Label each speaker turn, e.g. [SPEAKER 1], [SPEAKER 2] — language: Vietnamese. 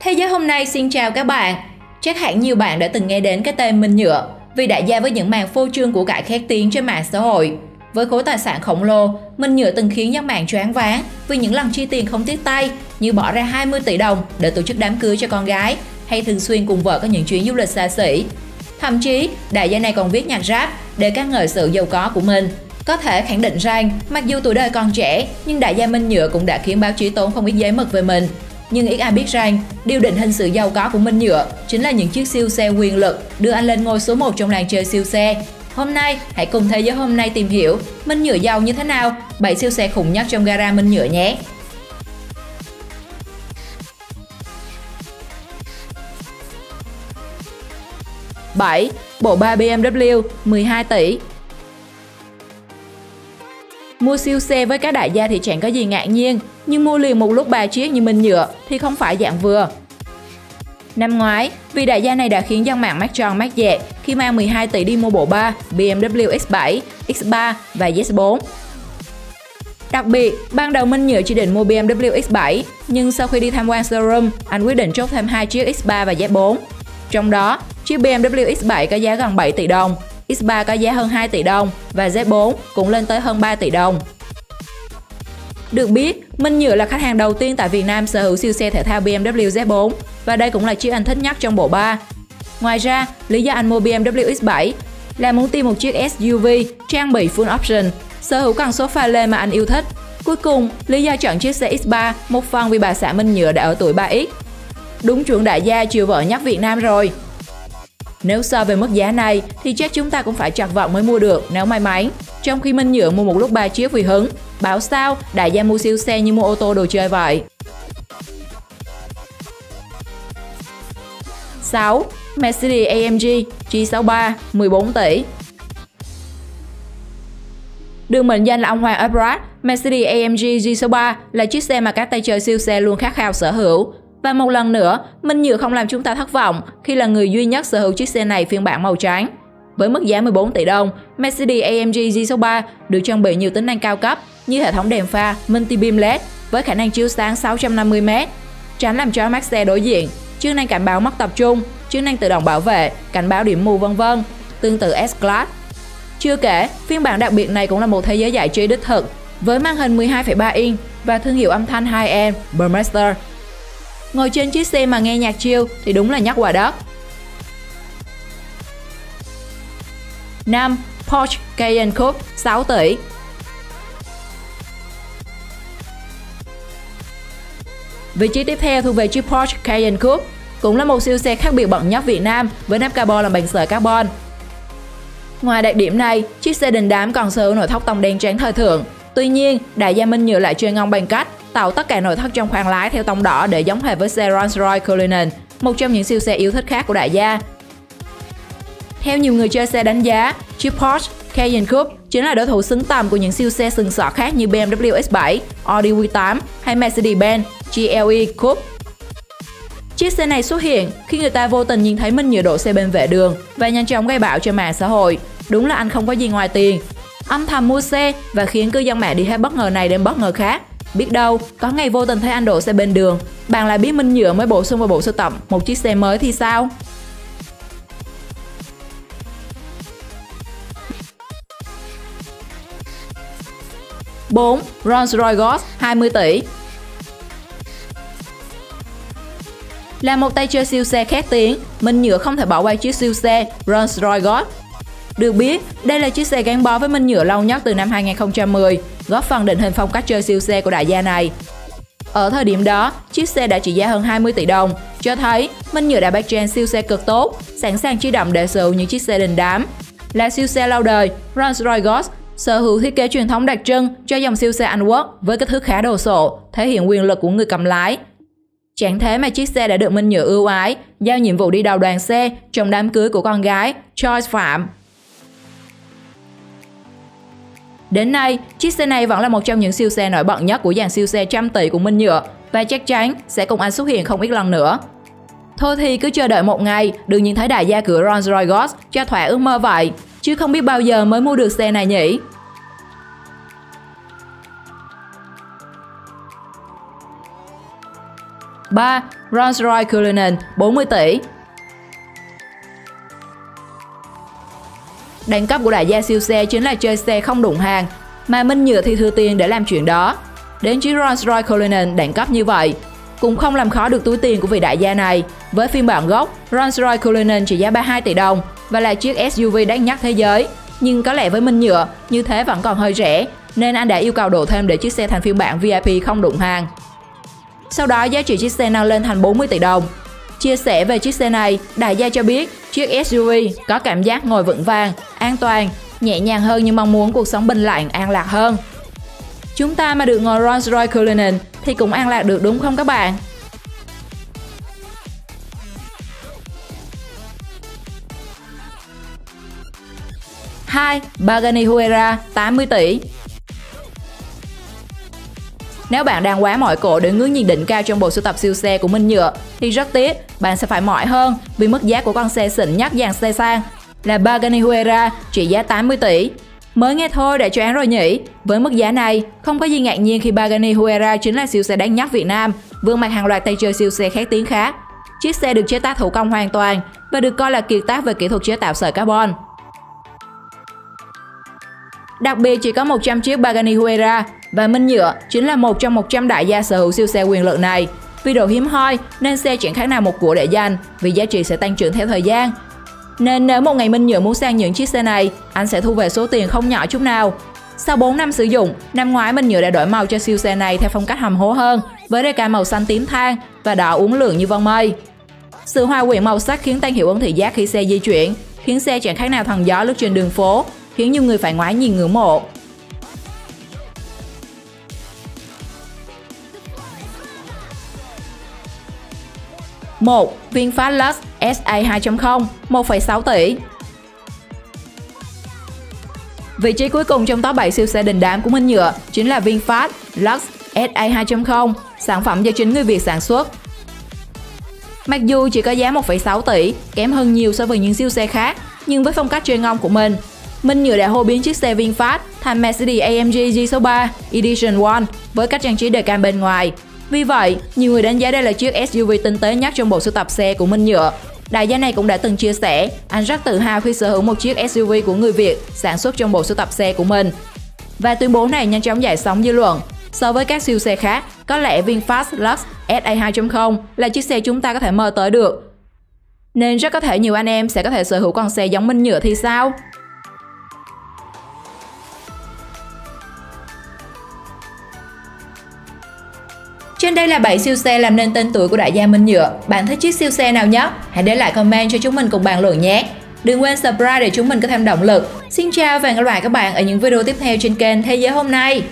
[SPEAKER 1] Thế giới hôm nay xin chào các bạn. Chắc hẳn nhiều bạn đã từng nghe đến cái tên Minh Nhựa vì đại gia với những màn phô trương của cải khét tiếng trên mạng xã hội. Với khối tài sản khổng lồ, Minh Nhựa từng khiến dân mạng choáng váng vì những lần chi tiền không tiếc tay như bỏ ra 20 tỷ đồng để tổ chức đám cưới cho con gái hay thường xuyên cùng vợ có những chuyến du lịch xa xỉ. Thậm chí, đại gia này còn viết nhạc rap để ca ngợi sự giàu có của mình. Có thể khẳng định rằng, mặc dù tuổi đời còn trẻ, nhưng đại gia Minh Nhựa cũng đã khiến báo chí tốn không ít giấy mực về mình. Nhưng ít ai biết rằng, điều định hình sự giàu có của Minh Nhựa chính là những chiếc siêu xe quyền lực đưa anh lên ngôi số 1 trong làng chơi siêu xe. Hôm nay, hãy cùng Thế giới hôm nay tìm hiểu Minh Nhựa giàu như thế nào, 7 siêu xe khủng nhất trong gara Minh Nhựa nhé. 7. Bộ ba BMW 12 tỷ. Mua siêu xe với các đại gia thì chẳng có gì ngạc nhiên, nhưng mua liền một lúc 3 chiếc như Minh Nhựa thì không phải dạng vừa. Năm ngoái, vị đại gia này đã khiến dân mạng mắt tròn mắt dẹt khi mang 12 tỷ đi mua bộ ba BMW X7, X3 và Z4. Đặc biệt, ban đầu Minh Nhựa chỉ định mua BMW X7, nhưng sau khi đi tham quan showroom, anh quyết định chốt thêm 2 chiếc X3 và Z4. Trong đó, chiếc BMW X7 có giá gần 7 tỷ đồng, X3 có giá hơn 2 tỷ đồng và Z4 cũng lên tới hơn 3 tỷ đồng. Được biết, Minh Nhựa là khách hàng đầu tiên tại Việt Nam sở hữu siêu xe thể thao BMW Z4 và đây cũng là chiếc anh thích nhất trong bộ ba. Ngoài ra, lý do anh mua BMW X7 là muốn tìm một chiếc SUV trang bị full option, sở hữu cần số pha lê mà anh yêu thích. Cuối cùng, lý do chọn chiếc xe X3 một phần vì bà xã Minh Nhựa đã ở tuổi 3X. Đúng chuẩn đại gia chiều vợ nhất Việt Nam rồi. Nếu so về mức giá này thì chắc chúng ta cũng phải chặt vận mới mua được nếu may mắn. Trong khi Minh Nhựa mua một lúc 3 chiếc vì hứng, bảo sao đại gia mua siêu xe như mua ô tô đồ chơi vậy. 6. Mercedes-AMG G63 14 tỷ. Được mệnh danh là ông Hoàng Upgrade, Mercedes-AMG G63 là chiếc xe mà các tay chơi siêu xe luôn khát khao sở hữu. Và một lần nữa, Minh Nhựa không làm chúng ta thất vọng khi là người duy nhất sở hữu chiếc xe này phiên bản màu trắng. Với mức giá 14 tỷ đồng, Mercedes-AMG G63 được trang bị nhiều tính năng cao cấp như hệ thống đèn pha multi-beam LED với khả năng chiếu sáng 650m, tránh làm chói mắt xe đối diện, chức năng cảnh báo mất tập trung, chức năng tự động bảo vệ, cảnh báo điểm mù vân vân, tương tự S-Class. Chưa kể, phiên bản đặc biệt này cũng là một thế giới giải trí đích thực với màn hình 12,3 inch và thương hiệu âm thanh high-end Burmester. Ngồi trên chiếc xe mà nghe nhạc chill thì đúng là nhắc quả đất. 5. Porsche Cayenne Coupe 6 tỷ. Vị trí tiếp theo thuộc về chiếc Porsche Cayenne Coupe, cũng là một siêu xe khác biệt bậc nhất Việt Nam với nắp carbon làm bằng sợi carbon. Ngoài đặc điểm này, chiếc xe đình đám còn sở hữu nội thất tông đen trắng thời thượng. Tuy nhiên, đại gia Minh Nhựa lại chơi ngon bằng cách tạo tất cả nội thất trong khoang lái theo tông đỏ để giống hệt với xe Rolls-Royce Cullinan, một trong những siêu xe yêu thích khác của đại gia. Theo nhiều người chơi xe đánh giá, chiếc Porsche Cayenne Coupe chính là đối thủ xứng tầm của những siêu xe sừng sọ khác như BMW X7, Audi Q8 hay Mercedes-Benz GLE Coupe. Chiếc xe này xuất hiện khi người ta vô tình nhìn thấy Minh Nhựa đổ xe bên vệ đường và nhanh chóng gây bão trên mạng xã hội. Đúng là anh không có gì ngoài tiền. Âm thầm mua xe và khiến cư dân mạng đi hết bất ngờ này đến bất ngờ khác. Biết đâu, có ngày vô tình thấy anh đổ xe bên đường, bạn lại biết Minh Nhựa mới bổ sung vào bộ sưu tập một chiếc xe mới thì sao? Bốn. Rolls-Royce Ghost 20 tỷ. Là một tay chơi siêu xe khét tiếng, Minh Nhựa không thể bỏ qua chiếc siêu xe Rolls-Royce Ghost. Được biết, đây là chiếc xe gắn bó với Minh Nhựa lâu nhất từ năm 2010, góp phần định hình phong cách chơi siêu xe của đại gia này. Ở thời điểm đó, chiếc xe đã trị giá hơn 20 tỷ đồng, cho thấy Minh Nhựa đã bắt trend siêu xe cực tốt, sẵn sàng chi đậm để sở hữu những chiếc xe đình đám. Là siêu xe lâu đời, Rolls-Royce Ghost sở hữu thiết kế truyền thống đặc trưng cho dòng siêu xe Anh Quốc với kích thước khá đồ sộ, thể hiện quyền lực của người cầm lái. Chẳng thế mà chiếc xe đã được Minh Nhựa ưu ái, giao nhiệm vụ đi đầu đoàn xe trong đám cưới của con gái Joyce Phạm. Đến nay, chiếc xe này vẫn là một trong những siêu xe nổi bật nhất của dàn siêu xe trăm tỷ của Minh Nhựa và chắc chắn sẽ cùng anh xuất hiện không ít lần nữa. Thôi thì cứ chờ đợi một ngày được nhìn thấy đại gia cửa Rolls-Royce Ghost cho thỏa ước mơ vậy, chứ không biết bao giờ mới mua được xe này nhỉ? 3. Rolls-Royce Cullinan 40 tỷ. Đẳng cấp của đại gia siêu xe chính là chơi xe không đụng hàng, mà Minh Nhựa thì thừa tiền để làm chuyện đó. Đến chiếc Rolls-Royce Cullinan đẳng cấp như vậy cũng không làm khó được túi tiền của vị đại gia này. Với phiên bản gốc, Rolls-Royce Cullinan chỉ giá 32 tỷ đồng và là chiếc SUV đắt nhất thế giới. Nhưng có lẽ với Minh Nhựa, như thế vẫn còn hơi rẻ, nên anh đã yêu cầu đổ thêm để chiếc xe thành phiên bản VIP không đụng hàng. Sau đó giá trị chiếc xe nâng lên thành 40 tỷ đồng. Chia sẻ về chiếc xe này, đại gia cho biết chiếc SUV có cảm giác ngồi vững vàng, an toàn, nhẹ nhàng hơn nhưng mong muốn cuộc sống bình lặng, an lạc hơn. Chúng ta mà được ngồi Rolls-Royce Cullinan thì cũng an lạc được đúng không các bạn? Hai, Pagani Huayra 80 tỷ. Nếu bạn đang quá mỏi cổ để ngước nhìn đỉnh cao trong bộ sưu tập siêu xe của Minh Nhựa thì rất tiếc, bạn sẽ phải mỏi hơn vì mức giá của con xe xịn nhất dàn xe sang là Pagani Huayra trị giá 80 tỷ. Mới nghe thôi đã choáng rồi nhỉ? Với mức giá này, không có gì ngạc nhiên khi Pagani Huayra chính là siêu xe đắt nhất Việt Nam, vươn mặt hàng loạt tay chơi siêu xe khét tiếng khác. Chiếc xe được chế tác thủ công hoàn toàn và được coi là kiệt tác về kỹ thuật chế tạo sợi carbon. Đặc biệt chỉ có 100 chiếc Pagani Huayra và Minh Nhựa chính là một trong 100 đại gia sở hữu siêu xe quyền lực này. Vì độ hiếm hoi nên xe chẳng khác nào một của để dành, vì giá trị sẽ tăng trưởng theo thời gian. Nên nếu một ngày Minh Nhựa muốn sang những chiếc xe này, anh sẽ thu về số tiền không nhỏ chút nào. Sau 4 năm sử dụng, năm ngoái Minh Nhựa đã đổi màu cho siêu xe này theo phong cách hầm hố hơn, với đề can màu xanh tím than và đỏ uốn lượn như vân mây. Sự hòa quyện màu sắc khiến tăng hiệu ứng thị giác khi xe di chuyển, khiến xe chẳng khác nào thằng gió lướt trên đường phố, khiến nhiều người phải ngoái nhìn ngưỡng mộ. Một, VinFast Lux SA 2.0 1,6 tỷ. Vị trí cuối cùng trong top 7 siêu xe đình đám của Minh Nhựa chính là VinFast Lux SA 2.0, sản phẩm do chính người Việt sản xuất. Mặc dù chỉ có giá 1,6 tỷ, kém hơn nhiều so với những siêu xe khác, nhưng với phong cách chơi ngon của mình, Minh Nhựa đã hô biến chiếc xe VinFast thành Mercedes-AMG G63 Edition 1 với cách trang trí decam bên ngoài. Vì vậy, nhiều người đánh giá đây là chiếc SUV tinh tế nhất trong bộ sưu tập xe của Minh Nhựa. Đại gia này cũng đã từng chia sẻ, anh rất tự hào khi sở hữu một chiếc SUV của người Việt sản xuất trong bộ sưu tập xe của mình. Và tuyên bố này nhanh chóng dậy sóng dư luận. So với các siêu xe khác, có lẽ VinFast Lux SA 2.0 là chiếc xe chúng ta có thể mơ tới được. Nên rất có thể nhiều anh em sẽ có thể sở hữu con xe giống Minh Nhựa thì sao? Trên đây là 7 siêu xe làm nên tên tuổi của đại gia Minh Nhựa. Bạn thích chiếc siêu xe nào nhất? Hãy để lại comment cho chúng mình cùng bàn luận nhé. Đừng quên subscribe để chúng mình có thêm động lực. Xin chào và hẹn gặp lại các bạn ở những video tiếp theo trên kênh Thế giới hôm nay.